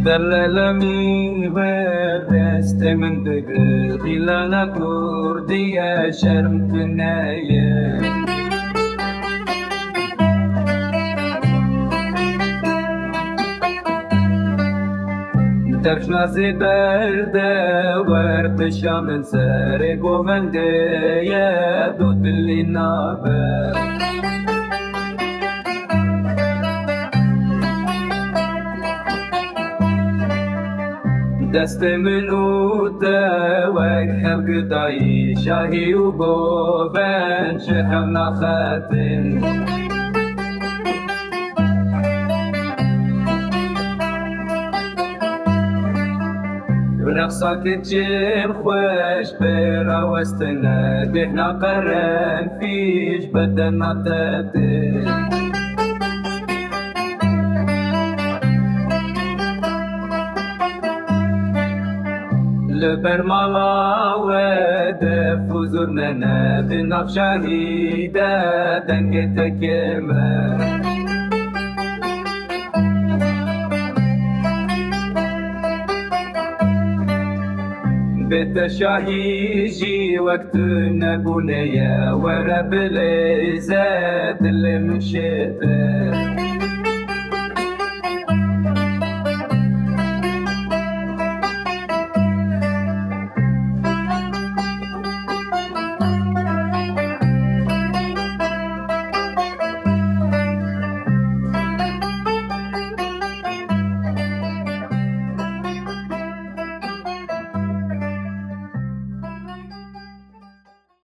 دللني ورست من دقيقي لنا كردي شرمت النايم ترشنا سي برده ورد شامل سرق وفنده يا دوت اللي نابر دست من اوته وكحب قطعي شاهي وبوبان شحمنا خاتم ونقصك تجيب خوش برا وستنا بحنا قرن فيش بدنا تبدل لبرمالا ودف وزرنا بنف شهيدة دنك كمان بيت شاهيجي وقت نبونيا ورب العزات اللي مشيت